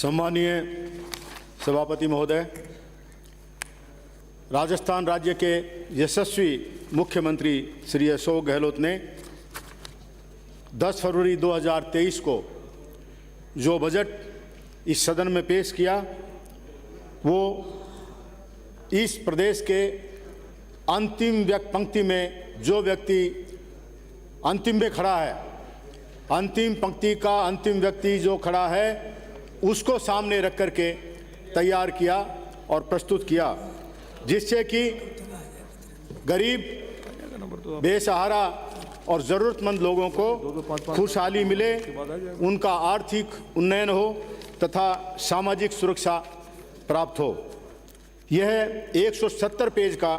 सम्मानीय सभापति महोदय, राजस्थान राज्य के यशस्वी मुख्यमंत्री श्री अशोक गहलोत ने 10 फरवरी 2023 को जो बजट इस सदन में पेश किया वो इस प्रदेश के अंतिम पंक्ति में जो व्यक्ति अंतिम में खड़ा है, अंतिम पंक्ति का अंतिम व्यक्ति जो खड़ा है उसको सामने रख कर के तैयार किया और प्रस्तुत किया, जिससे कि गरीब, बेसहारा और ज़रूरतमंद लोगों को खुशहाली मिले, उनका आर्थिक उन्नयन हो तथा सामाजिक सुरक्षा प्राप्त हो। यह 170 पेज का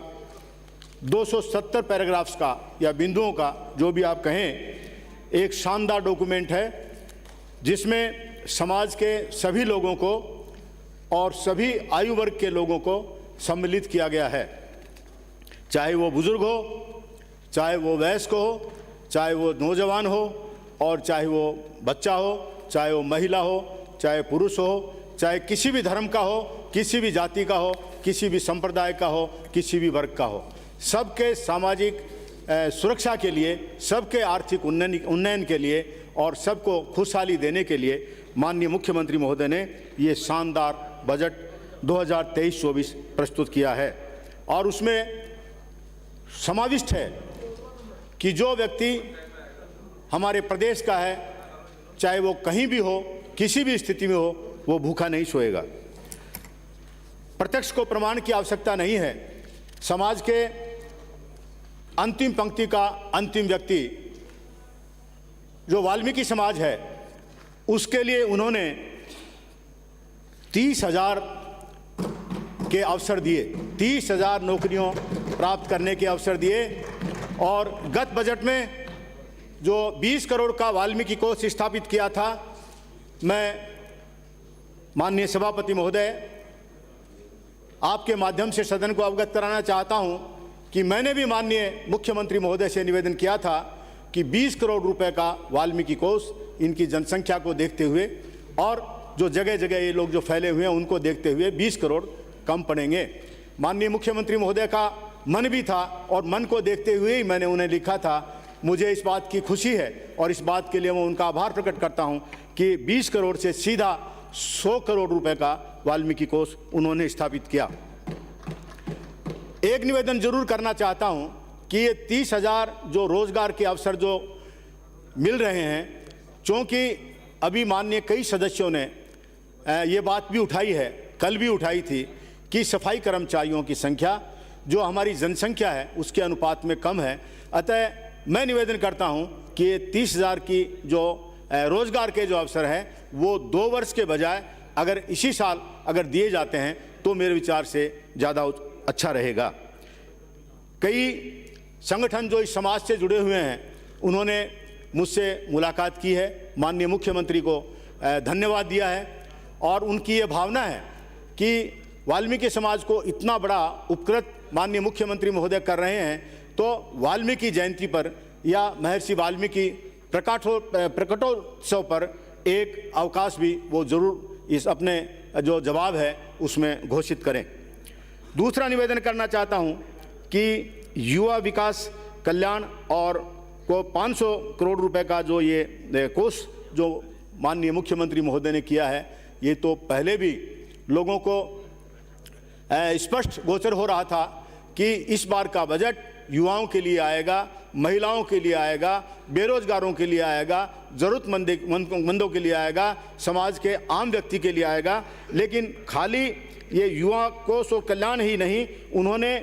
270 पैराग्राफ्स का या बिंदुओं का जो भी आप कहें, एक शानदार डॉक्यूमेंट है जिसमें समाज के सभी लोगों को और सभी आयु वर्ग के लोगों को सम्मिलित किया गया है, चाहे वो बुजुर्ग हो, चाहे वो वयस्क हो, चाहे वो नौजवान हो और चाहे वो बच्चा हो, चाहे वो महिला हो, चाहे पुरुष हो, चाहे किसी भी धर्म का हो, किसी भी जाति का हो, किसी भी संप्रदाय का हो, किसी भी वर्ग का हो। सबके सामाजिक सुरक्षा के लिए, सबके आर्थिक उन्नयन के लिए और सबको खुशहाली देने के लिए माननीय मुख्यमंत्री महोदय ने ये शानदार बजट 2023-24 प्रस्तुत किया है। और उसमें समाविष्ट है कि जो व्यक्ति हमारे प्रदेश का है, चाहे वो कहीं भी हो, किसी भी स्थिति में हो, वो भूखा नहीं सोएगा। प्रत्यक्ष को प्रमाण की आवश्यकता नहीं है। समाज के अंतिम पंक्ति का अंतिम व्यक्ति जो वाल्मीकि समाज है, उसके लिए उन्होंने 30,000 के अवसर दिए, 30,000 नौकरियों प्राप्त करने के अवसर दिए। और गत बजट में जो 20 करोड़ का वाल्मीकि कोष स्थापित किया था, मैं माननीय सभापति महोदय आपके माध्यम से सदन को अवगत कराना चाहता हूं कि मैंने भी माननीय मुख्यमंत्री महोदय से निवेदन किया था कि 20 करोड़ रुपए का वाल्मीकि कोष इनकी जनसंख्या को देखते हुए और जो जगह जगह ये लोग जो फैले हुए हैं उनको देखते हुए 20 करोड़ कम पड़ेंगे। माननीय मुख्यमंत्री महोदय का मन भी था और मन को देखते हुए ही मैंने उन्हें लिखा था। मुझे इस बात की खुशी है और इस बात के लिए मैं उनका आभार प्रकट करता हूं कि 20 करोड़ से सीधा 100 करोड़ रुपए का वाल्मीकि कोष उन्होंने स्थापित किया। एक निवेदन जरूर करना चाहता हूं कि ये 30,000 जो रोजगार के अवसर जो मिल रहे हैं, क्योंकि अभी माननीय कई सदस्यों ने ये बात भी उठाई है, कल भी उठाई थी कि सफाई कर्मचारियों की संख्या जो हमारी जनसंख्या है उसके अनुपात में कम है। अतः मैं निवेदन करता हूं कि ये 30,000 की जो रोजगार के जो अवसर हैं वो 2 वर्ष के बजाय अगर इसी साल अगर दिए जाते हैं तो मेरे विचार से ज़्यादा अच्छा रहेगा। कई संगठन जो इस समाज से जुड़े हुए हैं उन्होंने मुझसे मुलाकात की है, माननीय मुख्यमंत्री को धन्यवाद दिया है और उनकी ये भावना है कि वाल्मीकि समाज को इतना बड़ा उपकृत माननीय मुख्यमंत्री महोदय कर रहे हैं, तो वाल्मीकि जयंती पर या महर्षि वाल्मीकि प्रकटोत्सव पर एक अवकाश भी वो जरूर इस अपने जो जवाब है उसमें घोषित करें। दूसरा निवेदन करना चाहता हूं कि युवा विकास कल्याण और को 500 करोड़ रुपए का जो ये कोष जो माननीय मुख्यमंत्री महोदय ने किया है, ये तो पहले भी लोगों को स्पष्ट गोचर हो रहा था कि इस बार का बजट युवाओं के लिए आएगा, महिलाओं के लिए आएगा, बेरोजगारों के लिए आएगा, ज़रूरतमंदों के लिए आएगा, समाज के आम व्यक्ति के लिए आएगा। लेकिन खाली ये युवा कोष और कल्याण ही नहीं, उन्होंने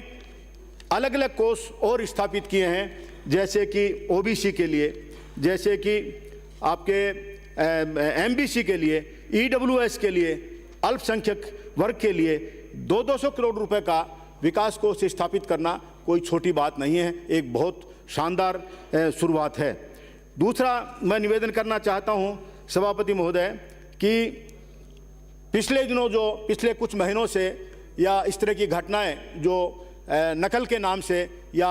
अलग अलग कोष और स्थापित किए हैं, जैसे कि ओबीसी के लिए, जैसे कि आपके एमबीसी के लिए, ईडब्ल्यूएस के लिए, अल्पसंख्यक वर्ग के लिए 200 करोड़ रुपए का विकास कोष स्थापित करना कोई छोटी बात नहीं है, एक बहुत शानदार शुरुआत है। दूसरा मैं निवेदन करना चाहता हूं सभापति महोदय कि पिछले दिनों जो पिछले कुछ महीनों से या इस तरह की घटनाएं जो नकल के नाम से या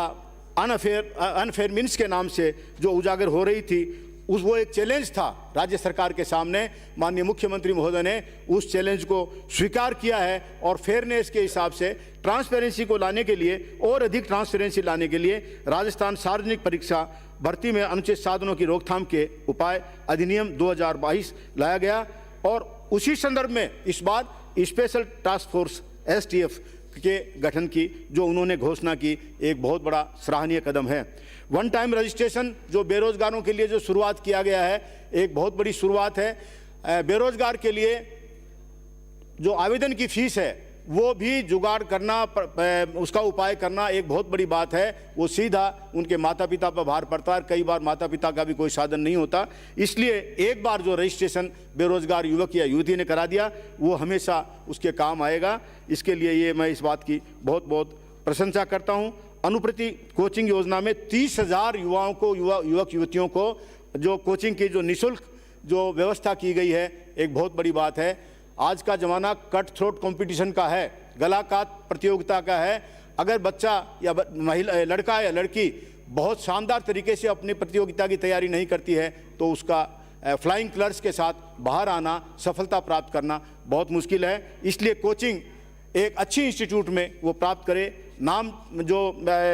अनफेयर मीन्स के नाम से जो उजागर हो रही थी, वो एक चैलेंज था राज्य सरकार के सामने। माननीय मुख्यमंत्री महोदय ने उस चैलेंज को स्वीकार किया है और फेयरनेस के हिसाब से ट्रांसपेरेंसी को लाने के लिए और अधिक ट्रांसपेरेंसी लाने के लिए राजस्थान सार्वजनिक परीक्षा भर्ती में अनुचित साधनों की रोकथाम के उपाय अधिनियम 2022 लाया गया। और उसी संदर्भ में इस बार स्पेशल टास्क फोर्स STF के गठन की जो उन्होंने घोषणा की, एक बहुत बड़ा सराहनीय कदम है। वन टाइम रजिस्ट्रेशन जो बेरोजगारों के लिए जो शुरुआत किया गया है, एक बहुत बड़ी शुरुआत है। बेरोजगार के लिए जो आवेदन की फीस है वो भी जुगाड़ करना, उसका उपाय करना एक बहुत बड़ी बात है। वो सीधा उनके माता पिता पर भार पड़ता है, कई बार माता पिता का भी कोई साधन नहीं होता। इसलिए एक बार जो रजिस्ट्रेशन बेरोजगार युवक या युवती ने करा दिया वो हमेशा उसके काम आएगा। इसके लिए ये मैं इस बात की बहुत बहुत प्रशंसा करता हूँ। अनुप्रति कोचिंग योजना में 30,000 युवाओं को, युवक युवतियों को जो कोचिंग की जो निःशुल्क जो व्यवस्था की गई है, एक बहुत बड़ी बात है। आज का ज़माना कट थ्रोट कंपटीशन का है, गला काट प्रतियोगिता का है। अगर बच्चा या महिला, लड़का या लड़की बहुत शानदार तरीके से अपनी प्रतियोगिता की तैयारी नहीं करती है तो उसका फ्लाइंग कलर्स के साथ बाहर आना, सफलता प्राप्त करना बहुत मुश्किल है। इसलिए कोचिंग एक अच्छी इंस्टीट्यूट में वो प्राप्त करे, नाम जो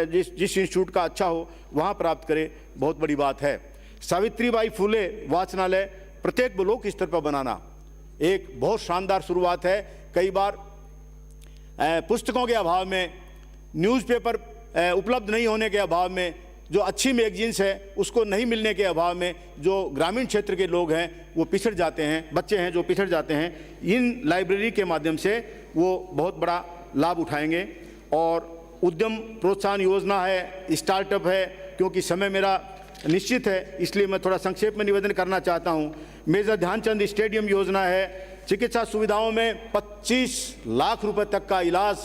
जिस इंस्टीट्यूट का अच्छा हो वहाँ प्राप्त करे, बहुत बड़ी बात है। सावित्रीबाई फुले वाचनालय प्रत्येक ब्लॉक स्तर पर बनाना एक बहुत शानदार शुरुआत है। कई बार पुस्तकों के अभाव में, न्यूज़पेपर उपलब्ध नहीं होने के अभाव में, जो अच्छी मैगजीन्स है उसको नहीं मिलने के अभाव में जो ग्रामीण क्षेत्र के लोग हैं वो पिछड़ जाते हैं, बच्चे हैं जो पिछड़ जाते हैं। इन लाइब्रेरी के माध्यम से वो बहुत बड़ा लाभ उठाएंगे। और उद्यम प्रोत्साहन योजना है, स्टार्टअप है। क्योंकि समय मेरा निश्चित है इसलिए मैं थोड़ा संक्षेप में निवेदन करना चाहता हूं। मेजर ध्यानचंद स्टेडियम योजना है। चिकित्सा सुविधाओं में 25 लाख रुपए तक का इलाज,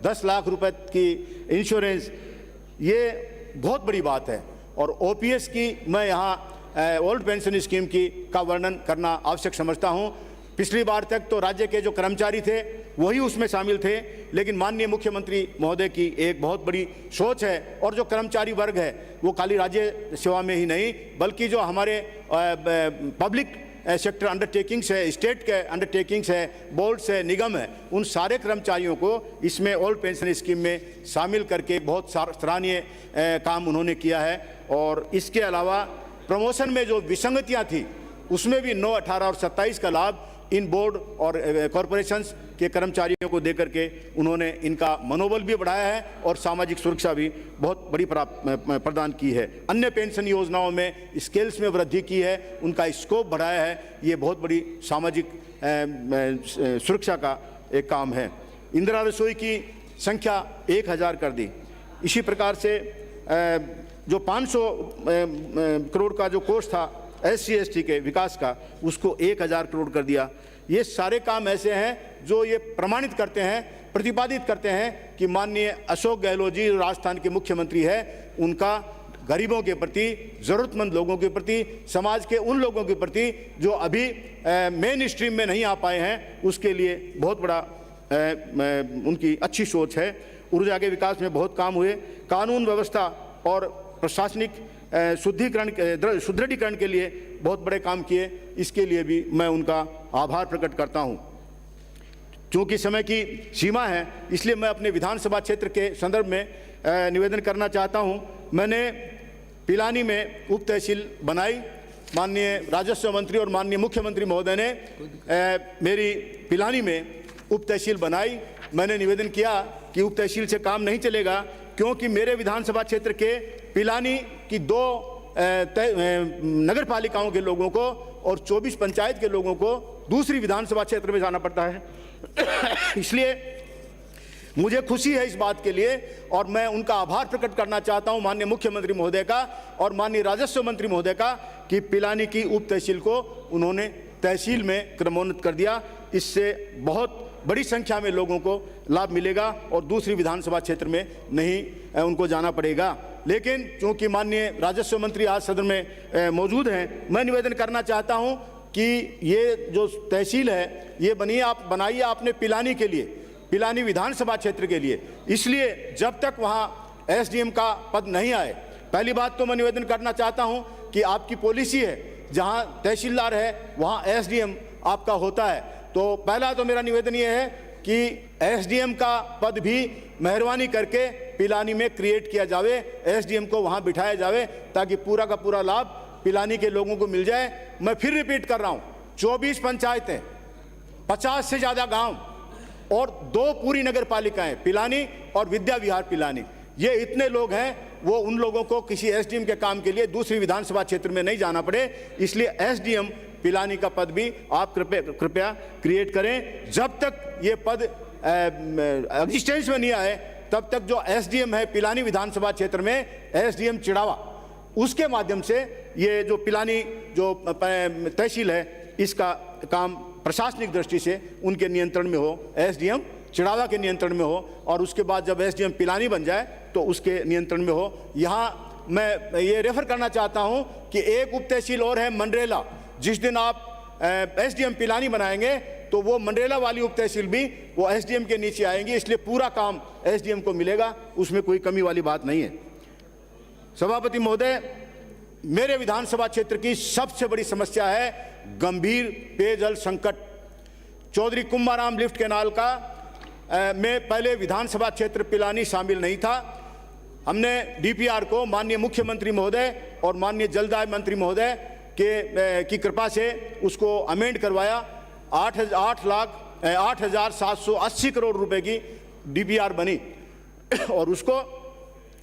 10 लाख रुपए की इंश्योरेंस, ये बहुत बड़ी बात है। और OPS की मैं यहाँ ओल्ड पेंशन स्कीम की का वर्णन करना आवश्यक समझता हूँ। पिछली बार तक तो राज्य के जो कर्मचारी थे वही उसमें शामिल थे, लेकिन माननीय मुख्यमंत्री महोदय की एक बहुत बड़ी सोच है। और जो कर्मचारी वर्ग है वो खाली राज्य सेवा में ही नहीं बल्कि जो हमारे पब्लिक सेक्टर अंडरटेकिंग्स है, स्टेट के अंडरटेकिंग्स है, बोर्ड्स है, निगम है, उन सारे कर्मचारियों को इसमें ओल्ड पेंशन स्कीम में शामिल करके बहुत सराहनीय काम उन्होंने किया है। और इसके अलावा प्रमोशन में जो विसंगतियाँ थी उसमें भी 9, 18 और 27 का लाभ इन बोर्ड और कॉरपोरेशंस के कर्मचारियों को देकर के उन्होंने इनका मनोबल भी बढ़ाया है और सामाजिक सुरक्षा भी बहुत बड़ी प्रदान की है। अन्य पेंशन योजनाओं में स्केल्स में वृद्धि की है, उनका स्कोप बढ़ाया है। ये बहुत बड़ी सामाजिक सुरक्षा का एक काम है। इंदिरा रसोई की संख्या 1000 कर दी। इसी प्रकार से जो 500 करोड़ का जो कोष था SC/ST के विकास का, उसको 1000 करोड़ कर दिया। ये सारे काम ऐसे हैं जो ये प्रमाणित करते हैं, प्रतिपादित करते हैं कि माननीय अशोक गहलोत जी राजस्थान के मुख्यमंत्री है, उनका गरीबों के प्रति, ज़रूरतमंद लोगों के प्रति, समाज के उन लोगों के प्रति जो अभी मेन स्ट्रीम में नहीं आ पाए हैं, उसके लिए बहुत बड़ा उनकी अच्छी सोच है। ऊर्जा के विकास में बहुत काम हुए। कानून व्यवस्था और प्रशासनिक सुदृढ़ीकरण के लिए बहुत बड़े काम किए। इसके लिए भी मैं उनका आभार प्रकट करता हूं। क्योंकि समय की सीमा है इसलिए मैं अपने विधानसभा क्षेत्र के संदर्भ में निवेदन करना चाहता हूं। मैंने पिलानी में उप तहसील बनाई। माननीय राजस्व मंत्री और माननीय मुख्यमंत्री महोदय ने मेरी पिलानी में उप तहसील बनाई। मैंने निवेदन किया कि उप तहसील से काम नहीं चलेगा, क्योंकि मेरे विधानसभा क्षेत्र के पिलानी की 2 नगर पालिकाओं के लोगों को और 24 पंचायत के लोगों को दूसरी विधानसभा क्षेत्र में जाना पड़ता है। इसलिए मुझे खुशी है इस बात के लिए और मैं उनका आभार प्रकट करना चाहता हूं माननीय मुख्यमंत्री महोदय का और माननीय राजस्व मंत्री महोदय का कि पिलानी की उप तहसील को उन्होंने तहसील में क्रमोन्नत कर दिया। इससे बहुत बड़ी संख्या में लोगों को लाभ मिलेगा और दूसरी विधानसभा क्षेत्र में नहीं उनको जाना पड़ेगा। लेकिन चूंकि माननीय राजस्व मंत्री आज सदन में मौजूद हैं, मैं निवेदन करना चाहता हूं कि ये जो तहसील है ये बनाइए आपने पिलानी के लिए, पिलानी विधानसभा क्षेत्र के लिए। इसलिए जब तक वहाँ SDM का पद नहीं आए, पहली बात तो मैं निवेदन करना चाहता हूं कि आपकी पॉलिसी है जहां तहसीलदार है वहां एसडीएम आपका होता है। तो पहला तो मेरा निवेदन ये है कि एसडीएम का पद भी मेहरबानी करके पिलानी में क्रिएट किया जावे, एसडीएम को वहां बिठाया जावे ताकि पूरा का पूरा लाभ पिलानी के लोगों को मिल जाए। मैं फिर रिपीट कर रहा हूं, 24 पंचायतें, 50 से ज़्यादा गांव और 2 पूरी नगर पालिकाएं पिलानी और विद्या विहार पिलानी, ये इतने लोग हैं, वो उन लोगों को किसी एसडीएम के काम के लिए दूसरी विधानसभा क्षेत्र में नहीं जाना पड़े, इसलिए एसडीएम पिलानी का पद भी आप कृपया क्रिएट करें। जब तक ये पद एग्जिस्टेंस में नहीं आए तब तक जो एसडीएम है पिलानी विधानसभा क्षेत्र में, एसडीएम चिड़ावा, उसके माध्यम से ये जो पिलानी जो तहसील है इसका काम प्रशासनिक दृष्टि से उनके नियंत्रण में हो, एसडीएम चिड़ावा के नियंत्रण में हो, और उसके बाद जब एसडीएम पिलानी बन जाए तो उसके नियंत्रण में हो। यहाँ मैं ये रेफर करना चाहता हूँ कि एक उप तहसील और है मंडरेला, जिस दिन आप एसडीएम पिलानी बनाएंगे तो वो मंडरेला वाली उप तहसील भी वो एसडीएम के नीचे आएंगी, इसलिए पूरा काम एसडीएम को मिलेगा, उसमें कोई कमी वाली बात नहीं है। सभापति महोदय, मेरे विधानसभा क्षेत्र की सबसे बड़ी समस्या है गंभीर पेयजल संकट। चौधरी कुंभाराम लिफ्ट कैनाल का में पहले विधानसभा क्षेत्र पिलानी शामिल नहीं था। हमने डीपीआर को माननीय मुख्यमंत्री महोदय और माननीय जलदाय मंत्री महोदय की कृपा से उसको अमेंड करवाया। 8,0780 करोड़ रुपए की डीपीआर बनी और उसको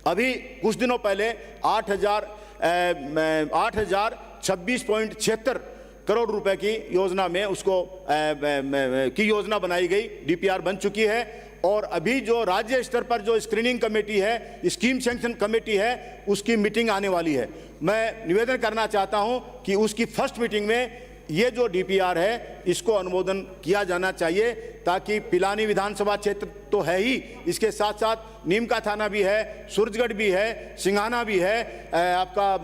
अभी कुछ दिनों पहले 8,026.76 करोड़ रुपए की योजना में उसको की योजना बनाई गई, डीपीआर बन चुकी है। और अभी जो राज्य स्तर पर जो स्क्रीनिंग कमेटी है, स्कीम सैंक्शन कमेटी है, उसकी मीटिंग आने वाली है। मैं निवेदन करना चाहता हूं कि उसकी फर्स्ट मीटिंग में ये जो डीपीआर है इसको अनुमोदन किया जाना चाहिए, ताकि पिलानी विधानसभा क्षेत्र तो है ही, इसके साथ साथ नीमका थाना भी है, सूरजगढ़ भी है, सिंघाना भी है, आपका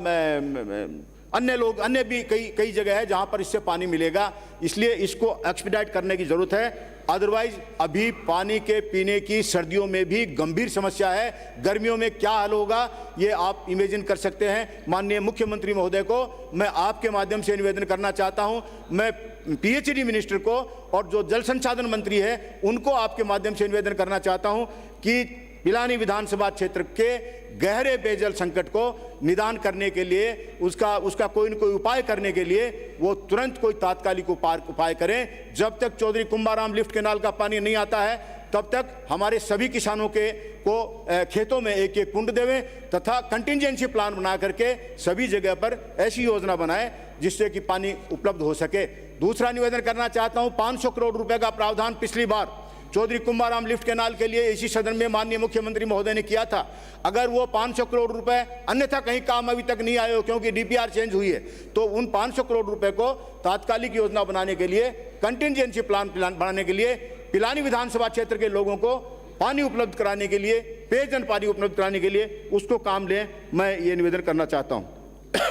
अन्य भी कई जगह है जहां पर इससे पानी मिलेगा, इसलिए इसको एक्सपीडाइट करने की जरूरत है। अदरवाइज अभी पानी के पीने की सर्दियों में भी गंभीर समस्या है, गर्मियों में क्या हाल होगा ये आप इमेजिन कर सकते हैं। माननीय मुख्यमंत्री महोदय को मैं आपके माध्यम से निवेदन करना चाहता हूं, मैं पीएचडी मिनिस्टर को और जो जल संसाधन मंत्री है उनको आपके माध्यम से निवेदन करना चाहता हूं कि पिलानी विधानसभा क्षेत्र के गहरे पेयजल संकट को निदान करने के लिए, उसका कोई न कोई उपाय करने के लिए वो तुरंत कोई तात्कालिक उपाय करें। जब तक चौधरी कुंभाराम लिफ्ट कैनाल का पानी नहीं आता है तब तक हमारे सभी किसानों को खेतों में एक एक कुंड देवें तथा कंटिंजेंसी प्लान बना करके सभी जगह पर ऐसी योजना बनाएं जिससे कि पानी उपलब्ध हो सके। दूसरा निवेदन करना चाहता हूं, 500 करोड़ रुपए का प्रावधान पिछली बार चौधरी कुंभाराम लिफ्ट कैनाल के लिए इसी सदन में माननीय मुख्यमंत्री महोदय ने किया था। अगर वो 500 करोड़ रुपए, अन्यथा कहीं काम अभी तक नहीं आए हो क्योंकि डीपीआर चेंज हुई है, तो उन 500 करोड़ रुपए को तात्कालिक योजना बनाने के लिए, कंटिंजेंसी प्लान बनाने के लिए, पिलानी विधानसभा क्षेत्र के लोगों को पानी उपलब्ध कराने के लिए, पेयजल पानी उपलब्ध कराने के लिए उसको काम लें, मैं ये निवेदन करना चाहता हूँ।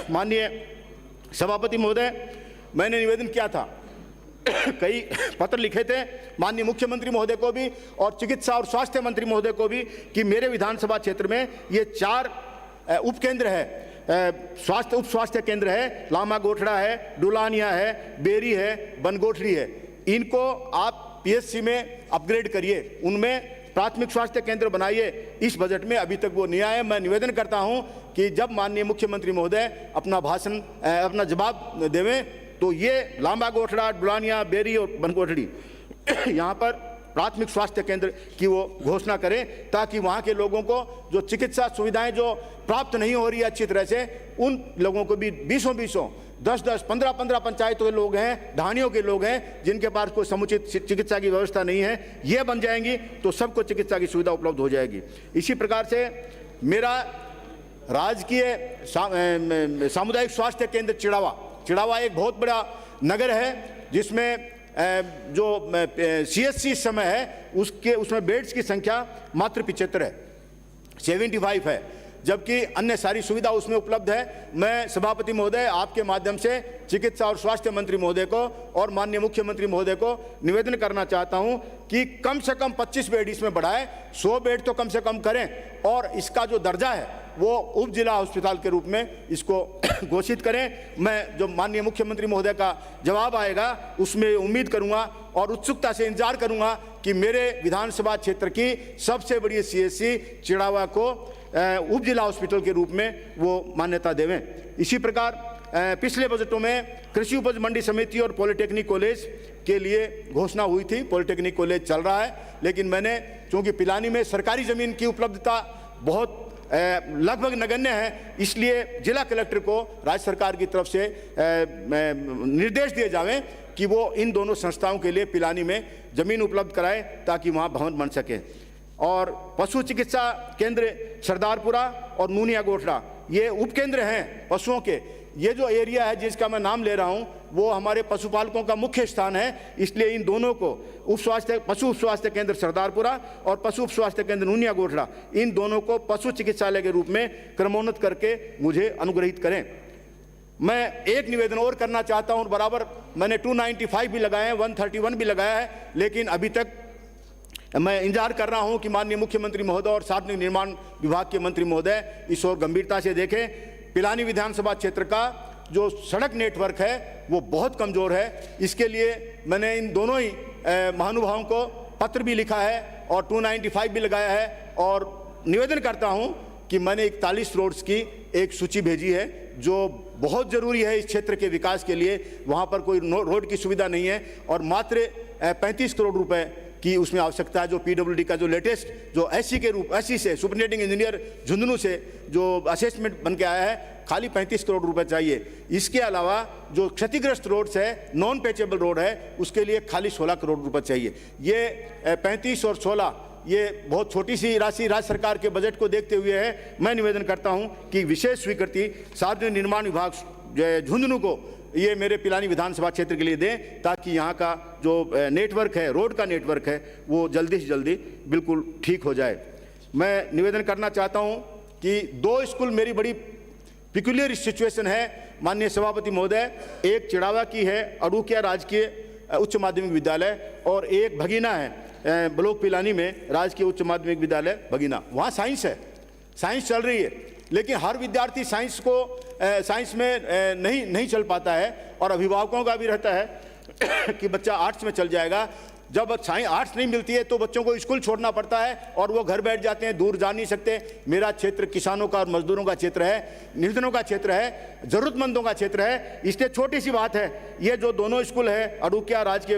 माननीय सभापति महोदय, मैंने निवेदन किया था, कई पत्र लिखे थे माननीय मुख्यमंत्री महोदय को भी और चिकित्सा और स्वास्थ्य मंत्री महोदय को भी कि मेरे विधानसभा क्षेत्र में ये 4 उपकेंद्र है, उप स्वास्थ्य केंद्र है, लामा गोठड़ा है, डुलानिया है, बेरी है, बनगोठड़ी है, इनको आप पीएचसी में अपग्रेड करिए, उनमें प्राथमिक स्वास्थ्य केंद्र बनाइए। इस बजट में अभी तक वो नहीं आए। मैं निवेदन करता हूं कि जब माननीय मुख्यमंत्री महोदय अपना जवाब देवें तो ये लांबा गोठड़ा, डुलानिया, बेरी और बनगोठड़ी यहाँ पर प्राथमिक स्वास्थ्य केंद्र की वो घोषणा करें, ताकि वहाँ के लोगों को जो चिकित्सा सुविधाएं जो प्राप्त नहीं हो रही है अच्छी तरह से, उन लोगों को भी 20-20, 10-10, 15-15 पंचायतों के लोग हैं, ढाणियों के लोग हैं जिनके पास कोई समुचित चिकित्सा की व्यवस्था नहीं है, ये बन जाएंगी तो सबको चिकित्सा की सुविधा उपलब्ध हो जाएगी। इसी प्रकार से मेरा राजकीय सामुदायिक स्वास्थ्य केंद्र चिड़ावा एक बहुत बड़ा नगर है जिसमें जो सीएचसी इस समय है उसमें बेड्स की संख्या मात्र 75 है, 75 है, जबकि अन्य सारी सुविधा उसमें उपलब्ध है। मैं सभापति महोदय आपके माध्यम से चिकित्सा और स्वास्थ्य मंत्री महोदय को और माननीय मुख्यमंत्री महोदय को निवेदन करना चाहता हूं कि कम से कम 25 बेड इसमें बढ़ाएं, 100 बेड तो कम से कम करें, और इसका जो दर्जा है वो उप जिला अस्पताल के रूप में इसको घोषित करें। मैं जो माननीय मुख्यमंत्री महोदय का जवाब आएगा उसमें उम्मीद करूंगा और उत्सुकता से इंतजार करूंगा कि मेरे विधानसभा क्षेत्र की सबसे बड़ी CSC चिड़ावा को उप जिला हॉस्पिटल के रूप में वो मान्यता देवें। इसी प्रकार पिछले बजटों में कृषि उपज मंडी समिति और पॉलिटेक्निक कॉलेज के लिए घोषणा हुई थी। पॉलिटेक्निक कॉलेज चल रहा है, लेकिन मैंने चूंकि पिलानी में सरकारी ज़मीन की उपलब्धता बहुत लगभग नगण्य है, इसलिए जिला कलेक्टर को राज्य सरकार की तरफ से निर्देश दिए जावें कि वो इन दोनों संस्थाओं के लिए पिलानी में ज़मीन उपलब्ध कराए ताकि वहाँ भवन बन सके। और पशु चिकित्सा केंद्र सरदारपुरा और नूनिया गोठड़ा ये उपकेंद्र हैं पशुओं के। ये जो एरिया है जिसका मैं नाम ले रहा हूँ वो हमारे पशुपालकों का मुख्य स्थान है, इसलिए इन दोनों को पशु उप स्वास्थ्य केंद्र सरदारपुरा और पशु उप स्वास्थ्य केंद्र नूनिया गोठड़ा, इन दोनों को पशु चिकित्सालय के रूप में क्रमोन्नत करके मुझे अनुग्रहित करें। मैं एक निवेदन और करना चाहता हूँ। बराबर मैंने 295 भी लगाए हैं, 131 भी लगाया है, लेकिन अभी तक मैं इंतजार कर रहा हूं कि माननीय मुख्यमंत्री महोदय और सार्वजनिक निर्माण विभाग के मंत्री महोदय इस ओर गंभीरता से देखें। पिलानी विधानसभा क्षेत्र का जो सड़क नेटवर्क है वो बहुत कमज़ोर है। इसके लिए मैंने इन दोनों ही महानुभावों को पत्र भी लिखा है और 295 भी लगाया है और निवेदन करता हूं कि मैंने 41 रोड्स की एक सूची भेजी है जो बहुत ज़रूरी है इस क्षेत्र के विकास के लिए। वहाँ पर कोई रोड की सुविधा नहीं है और मात्र 35 करोड़ रुपए की उसमें आवश्यकता है। जो PWD का जो लेटेस्ट जो SC से सुपरिटेंडिंग इंजीनियर झुंझुनू से जो असेसमेंट बन के आया है, खाली 35 करोड़ रुपए चाहिए। इसके अलावा जो क्षतिग्रस्त रोड्स है, नॉन पैचेबल रोड है, उसके लिए खाली 16 करोड़ रुपए चाहिए। ये 35 और 16 ये बहुत छोटी सी राशि राज्य सरकार के बजट को देखते हुए है। मैं निवेदन करता हूं कि विशेष स्वीकृति सार्वजनिक निर्माण विभाग झुंझुनू को ये मेरे पिलानी विधानसभा क्षेत्र के लिए दें ताकि यहाँ का जो नेटवर्क है, रोड का नेटवर्क है, वो जल्दी से जल्दी बिल्कुल ठीक हो जाए। मैं निवेदन करना चाहता हूँ कि 2 स्कूल मेरी बड़ी पिक्यूलियर सिचुएशन है माननीय सभापति महोदय। एक चिड़ावा की है अड़ूकिया राजकीय उच्च माध्यमिक विद्यालय और एक भगीना है ब्लॉक पिलानी में राजकीय उच्च माध्यमिक विद्यालय भगीना। वहाँ साइंस है, साइंस चल रही है, लेकिन हर विद्यार्थी साइंस में नहीं चल पाता है और अभिभावकों का भी रहता है कि बच्चा आर्ट्स में चल जाएगा। जब आर्ट्स नहीं मिलती है तो बच्चों को स्कूल छोड़ना पड़ता है और वो घर बैठ जाते हैं, दूर जा नहीं सकते। मेरा क्षेत्र किसानों का और मजदूरों का क्षेत्र है, निर्धनों का क्षेत्र है, ज़रूरतमंदों का क्षेत्र है। इसलिए छोटी सी बात है, ये जो दोनों स्कूल है अड़ूकिया राजकीय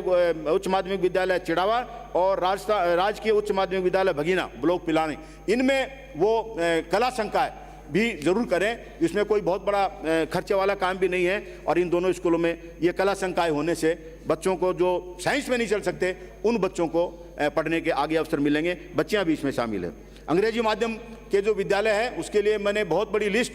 उच्च माध्यमिक विद्यालय चिड़ावा और राजकीय उच्च माध्यमिक विद्यालय भगीना ब्लॉक पिलानी, इनमें वो कला संकाय भी जरूर करें। इसमें कोई बहुत बड़ा खर्चे वाला काम भी नहीं है और इन दोनों स्कूलों में ये कला संकाय होने से बच्चों को जो साइंस में नहीं चल सकते उन बच्चों को पढ़ने के आगे अवसर मिलेंगे। बच्चियां भी इसमें शामिल हैं। अंग्रेजी माध्यम के जो विद्यालय है उसके लिए मैंने बहुत बड़ी लिस्ट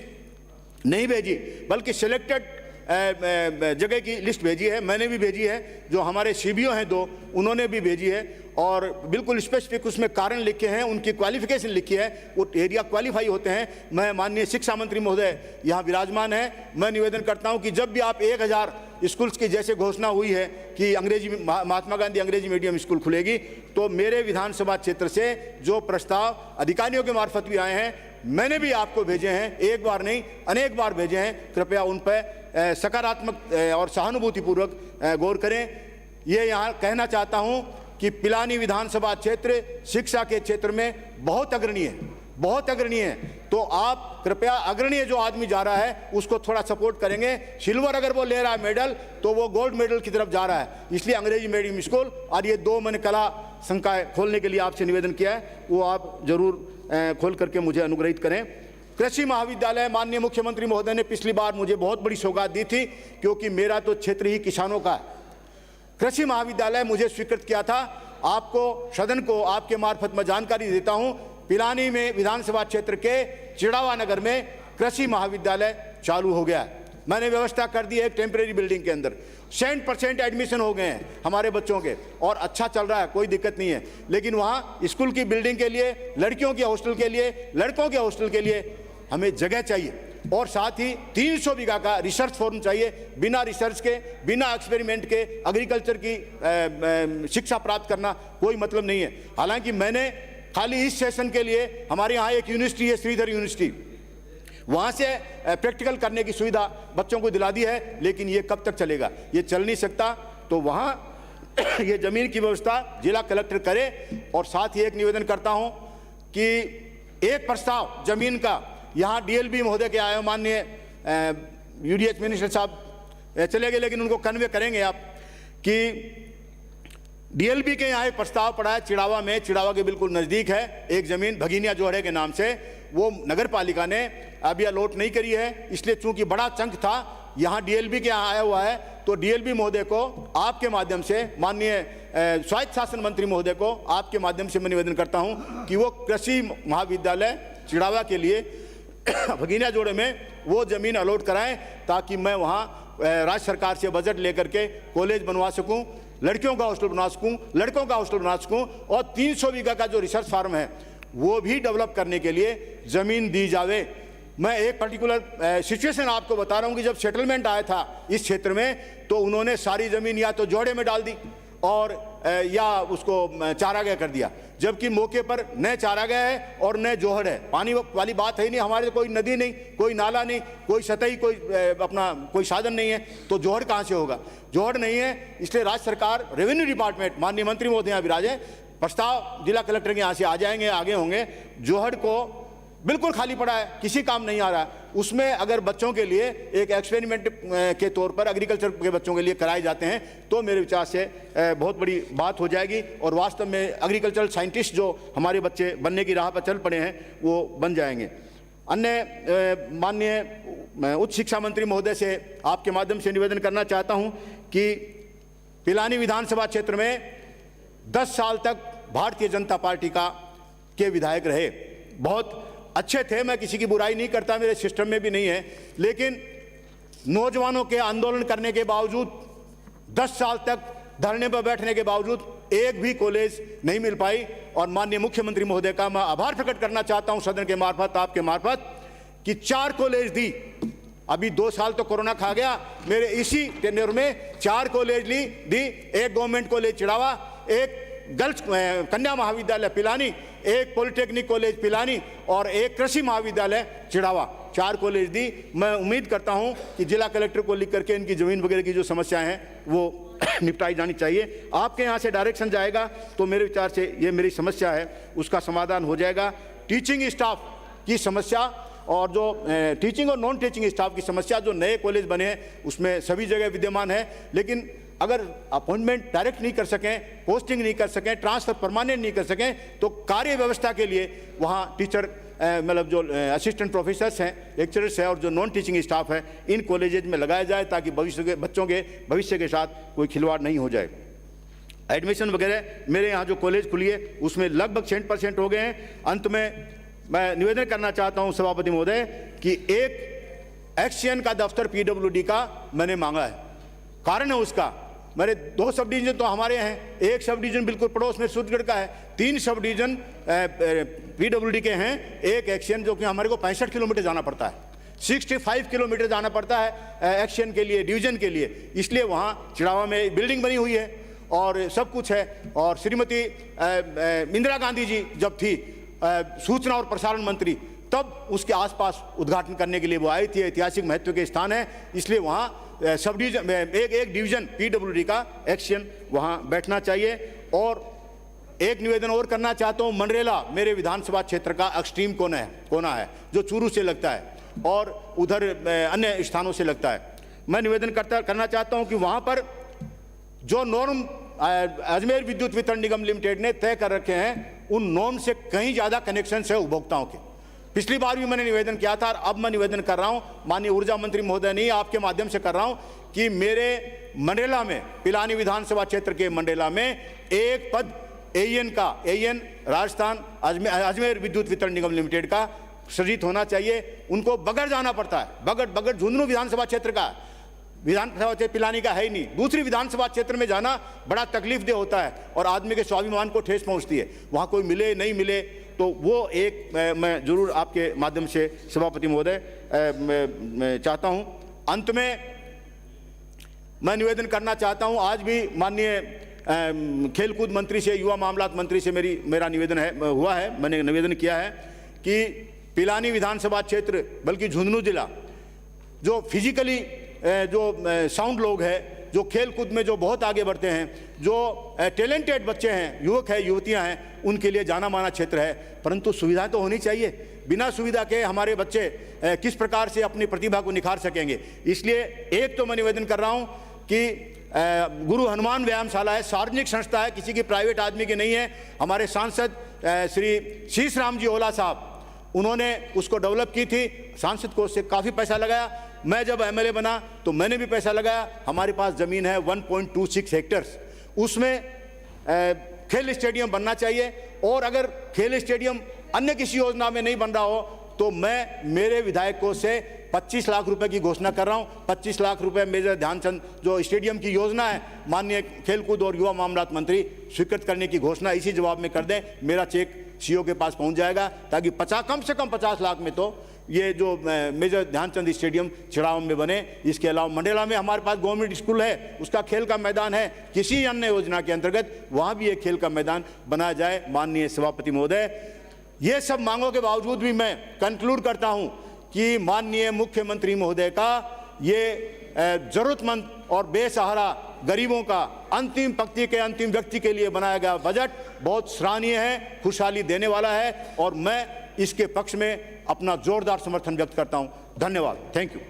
नहीं भेजी, बल्कि सिलेक्टेड जगह की लिस्ट भेजी है। मैंने भी भेजी है, जो हमारे CBO हैं 2 उन्होंने भी भेजी है और बिल्कुल स्पेसिफिक उसमें कारण लिखे हैं, उनकी क्वालिफिकेशन लिखी है, वो एरिया क्वालिफाई होते हैं। मैं माननीय शिक्षा मंत्री महोदय यहाँ विराजमान है, मैं निवेदन करता हूँ कि जब भी आप 1000 स्कूल्स की जैसे घोषणा हुई है कि महात्मा गांधी अंग्रेजी मीडियम स्कूल खुलेगी, तो मेरे विधानसभा क्षेत्र से जो प्रस्ताव अधिकारियों के मार्फत भी आए हैं मैंने भी आपको भेजे हैं, एक बार नहीं अनेक बार भेजे हैं। कृपया उन पर सकारात्मक और सहानुभूतिपूर्वक गौर करें। ये यहाँ कहना चाहता हूँ कि पिलानी विधानसभा क्षेत्र शिक्षा के क्षेत्र में बहुत अग्रणीय है, बहुत अग्रणीय है। तो आप कृपया अग्रणीय जो आदमी जा रहा है उसको थोड़ा सपोर्ट करेंगे। सिल्वर अगर वो ले रहा है मेडल तो वो गोल्ड मेडल की तरफ जा रहा है। इसलिए अंग्रेजी मीडियम स्कूल और ये 2 मैंने कला संकाय खोलने के लिए आपसे निवेदन किया है, वो आप जरूर खोल करके मुझे अनुग्रहित करें। कृषि महाविद्यालय माननीय मुख्यमंत्री महोदय ने पिछली बार मुझे बहुत बड़ी सौगात दी थी, क्योंकि मेरा तो क्षेत्र ही किसानों का है। कृषि महाविद्यालय मुझे स्वीकृत किया था। आपको सदन को आपके मार्फत मैं जानकारी देता हूं, पिलानी में विधानसभा क्षेत्र के चिड़ावा नगर में कृषि महाविद्यालय चालू हो गया है। मैंने व्यवस्था कर दी है एक टेम्परेरी बिल्डिंग के अंदर। 100% एडमिशन हो गए हैं हमारे बच्चों के और अच्छा चल रहा है, कोई दिक्कत नहीं है। लेकिन वहाँ स्कूल की बिल्डिंग के लिए, लड़कियों के हॉस्टल के लिए, लड़कों के हॉस्टल के लिए हमें जगह चाहिए और साथ ही 300 बीघा का रिसर्च फॉर्म चाहिए। बिना रिसर्च के, बिना एक्सपेरिमेंट के एग्रीकल्चर की शिक्षा प्राप्त करना कोई मतलब नहीं है। हालांकि मैंने खाली इस सेशन के लिए, हमारे यहाँ एक यूनिवर्सिटी है श्रीधर यूनिवर्सिटी, वहाँ से प्रैक्टिकल करने की सुविधा बच्चों को दिला दी है, लेकिन ये कब तक चलेगा? ये चल नहीं सकता। तो वहाँ ये ज़मीन की व्यवस्था जिला कलेक्टर करे। और साथ ही एक निवेदन करता हूँ कि एक प्रस्ताव ज़मीन का यहाँ डीएलबी महोदय के आए, माननीय यूडीएच मिनिस्टर साहब चले गए, लेकिन उनको कन्वे करेंगे आप कि डीएलबी के यहाँ एक प्रस्ताव पड़ा है चिड़ावा में, चिड़ावा के बिल्कुल नज़दीक है एक ज़मीन भगीनिया जोहड़े के नाम से, वो नगर पालिका ने अभी अलॉट नहीं करी है, इसलिए चूंकि बड़ा चंक था यहाँ डीएलबी के यहाँ आया हुआ है, तो डीएलबी महोदय को आपके माध्यम से, माननीय स्वायत्त शासन मंत्री महोदय को आपके माध्यम से मैं निवेदन करता हूँ कि वो कृषि महाविद्यालय चिड़ावा के लिए भगीनिया जोड़े में वो ज़मीन अलॉट कराएं, ताकि मैं वहाँ राज्य सरकार से बजट लेकर के कॉलेज बनवा सकूं, लड़कियों का हॉस्टल बना सकूं, लड़कों का हॉस्टल बना सकूं, और 300 बीघा का जो रिसर्च फार्म है वो भी डेवलप करने के लिए ज़मीन दी जावे। मैं एक पर्टिकुलर सिचुएशन आपको बता रहा हूं कि जब सेटलमेंट आया था इस क्षेत्र में, तो उन्होंने सारी ज़मीन या तो जोड़े में डाल दी और या उसको चारागाह कर दिया, जबकि मौके पर न चारागाह है और न जोहड़ है। पानी वाली बात है ही नहीं, हमारे कोई नदी नहीं, कोई नाला नहीं, कोई सतही कोई अपना कोई साधन नहीं है, तो जोहड़ कहाँ से होगा? जोहड़ नहीं है, इसलिए राज्य सरकार, रेवेन्यू डिपार्टमेंट, माननीय मंत्री महोदय यहाँ विराजे, प्रस्ताव जिला कलेक्टर के यहाँ से आ जाएंगे, आगे होंगे। जोहड़ को बिल्कुल खाली पड़ा है, किसी काम नहीं आ रहा है, उसमें अगर बच्चों के लिए एक एक्सपेरिमेंट के तौर पर एग्रीकल्चर के बच्चों के लिए कराए जाते हैं, तो मेरे विचार से बहुत बड़ी बात हो जाएगी, और वास्तव में एग्रीकल्चरल साइंटिस्ट जो हमारे बच्चे बनने की राह पर चल पड़े हैं वो बन जाएंगे। अन्य माननीय उच्च शिक्षा मंत्री महोदय से आपके माध्यम से निवेदन करना चाहता हूँ कि पिलानी विधानसभा क्षेत्र में 10 साल तक भारतीय जनता पार्टी के विधायक रहे, बहुत अच्छे थे, मैं किसी की बुराई नहीं करता, मेरे सिस्टम में भी नहीं है, लेकिन नौजवानों के आंदोलन करने के बावजूद 10 साल तक धरने पर बैठने के बावजूद एक भी कॉलेज नहीं मिल पाई। और माननीय मुख्यमंत्री महोदय का मैं आभार प्रकट करना चाहता हूं सदन के मार्फत, आपके मार्फत, कि 4 कॉलेज दी। अभी 2 साल तो कोरोना खा गया, मेरे इसी टेन्योर में 4 कॉलेज दी, एक गवर्नमेंट कॉलेज चिड़ावा, एक गर्ल्स कन्या महाविद्यालय पिलानी, एक पॉलिटेक्निक कॉलेज पिलानी और एक कृषि महाविद्यालय चिड़ावा, 4 कॉलेज दी। मैं उम्मीद करता हूं कि जिला कलेक्टर को लिख करके इनकी ज़मीन वगैरह की जो समस्याएं हैं वो निपटाई जानी चाहिए। आपके यहाँ से डायरेक्शन जाएगा तो मेरे विचार से ये मेरी समस्या है उसका समाधान हो जाएगा। टीचिंग स्टाफ की समस्या और जो टीचिंग और नॉन टीचिंग स्टाफ की समस्या जो नए कॉलेज बने हैं उसमें सभी जगह विद्यमान है, लेकिन अगर अपॉइंटमेंट डायरेक्ट नहीं कर सकें, पोस्टिंग नहीं कर सकें, ट्रांसफर परमानेंट नहीं कर सकें, तो कार्य व्यवस्था के लिए वहाँ टीचर मतलब जो असिस्टेंट प्रोफेसर्स हैं, लेक्चरर्स हैं और जो नॉन टीचिंग स्टाफ है इन कॉलेजेज में लगाया जाए, ताकि भविष्य के बच्चों के भविष्य के साथ कोई खिलवाड़ नहीं हो जाए। एडमिशन वगैरह मेरे यहाँ जो कॉलेज खुली है उसमें लगभग 100% हो गए हैं। अंत में मैं निवेदन करना चाहता हूँ सभापति महोदय कि एक एक्सचेंज का दफ्तर पीडब्ल्यूडी का मैंने मांगा है। कारण है उसका, मेरे 2 सब डिवीजन तो हमारे हैं, एक सब डिवीजन बिल्कुल पड़ोस में सूरजगढ़ का है, 3 सब डिवीजन पीडब्ल्यूडी के हैं, एक एक्सचेंज जो कि हमारे को 65 किलोमीटर जाना पड़ता है, 65 किलोमीटर जाना पड़ता है एक्सचेंज के लिए, डिवीजन के लिए। इसलिए वहाँ चिड़ावा में बिल्डिंग बनी हुई है और सब कुछ है। और श्रीमती इंदिरा गांधी जी जब थी सूचना और प्रसारण मंत्री, तब उसके आसपास उद्घाटन करने के लिए वो आई थी। ऐतिहासिक महत्व के स्थान है, इसलिए वहाँ सब डिवीजन एक डिवीजन पीडब्ल्यूडी का एक्शन वहाँ बैठना चाहिए। और एक निवेदन और करना चाहता हूँ, मनरेला मेरे विधानसभा क्षेत्र का एक्सट्रीम कोना है जो चूरू से लगता है और उधर अन्य स्थानों से लगता है। मैं निवेदन करना चाहता हूँ कि वहाँ पर जो नॉर्म अजमेर विद्युत वितरण निगम लिमिटेड ने तय कर रखे हैं, उन नॉर्म से कहीं ज़्यादा कनेक्शन है उपभोक्ताओं के। पिछली बार भी मैंने निवेदन किया था, अब मैं निवेदन कर रहा हूं, माननीय ऊर्जा मंत्री महोदय नहीं, आपके माध्यम से कर रहा हूं कि मेरे मंडेला में, पिलानी विधानसभा क्षेत्र के मंडेला में एक पद एईएन राजस्थान अजमेर विद्युत वितरण निगम लिमिटेड का सृजित होना चाहिए। उनको बगड़ जाना पड़ता है, बगड़ झुंझुनू विधानसभा क्षेत्र का, विधानसभा क्षेत्र पिलानी का है ही नहीं, दूसरी विधानसभा क्षेत्र में जाना बड़ा तकलीफदेह होता है और आदमी के स्वाभिमान को ठेस पहुंचती है। वहाँ कोई मिले नहीं मिले, तो वो एक मैं जरूर आपके माध्यम से सभापति महोदय चाहता हूँ। अंत में मैं निवेदन करना चाहता हूँ, आज भी माननीय खेलकूद मंत्री से, युवा मामलात मंत्री से मेरा निवेदन हुआ है, मैंने निवेदन किया है कि पिलानी विधानसभा क्षेत्र बल्कि झुंझुनू जिला, जो फिजिकली जो साउंड लोग हैं, जो खेल कूद में जो बहुत आगे बढ़ते हैं, जो टैलेंटेड बच्चे हैं, युवक हैं, युवतियां हैं, उनके लिए जाना माना क्षेत्र है। परंतु सुविधा तो होनी चाहिए। बिना सुविधा के हमारे बच्चे किस प्रकार से अपनी प्रतिभा को निखार सकेंगे। इसलिए एक तो मैं निवेदन कर रहा हूं कि गुरु हनुमान व्यायामशाला है, सार्वजनिक संस्था है, किसी की प्राइवेट आदमी की नहीं है। हमारे सांसद श्री शीश राम जी ओला साहब, उन्होंने उसको डेवलप की थी। सांसद को उससे काफ़ी पैसा लगाया। मैं जब एमएलए बना तो मैंने भी पैसा लगाया। हमारे पास ज़मीन है 1.26 हेक्टर्स, उसमें खेल स्टेडियम बनना चाहिए। और अगर खेल स्टेडियम अन्य किसी योजना में नहीं बन रहा हो तो मैं मेरे विधायकों से 25 लाख रुपए की घोषणा कर रहा हूं। 25 लाख रुपए मेजर ध्यानचंद जो स्टेडियम की योजना है, माननीय खेलकूद और युवा मामलात मंत्री स्वीकृत करने की घोषणा इसी जवाब में कर दें। मेरा चेक सीओ के पास पहुंच जाएगा, ताकि कम से कम 50 लाख में तो ये जो मेजर ध्यानचंद स्टेडियम चिड़ाव में बने। इसके अलावा मंडेला में हमारे पास गवर्नमेंट स्कूल है, उसका खेल का मैदान है, किसी अन्य योजना के अंतर्गत वहाँ भी एक खेल का मैदान बनाया जाए। माननीय सभापति महोदय, ये सब मांगों के बावजूद भी मैं कंक्लूड करता हूं कि माननीय मुख्यमंत्री महोदय का ये जरूरतमंद और बेसहारा गरीबों का अंतिम पंक्ति के अंतिम व्यक्ति के लिए बनाया गया बजट बहुत सराहनीय है, खुशहाली देने वाला है, और मैं इसके पक्ष में अपना जोरदार समर्थन व्यक्त करता हूं। धन्यवाद। Thank you.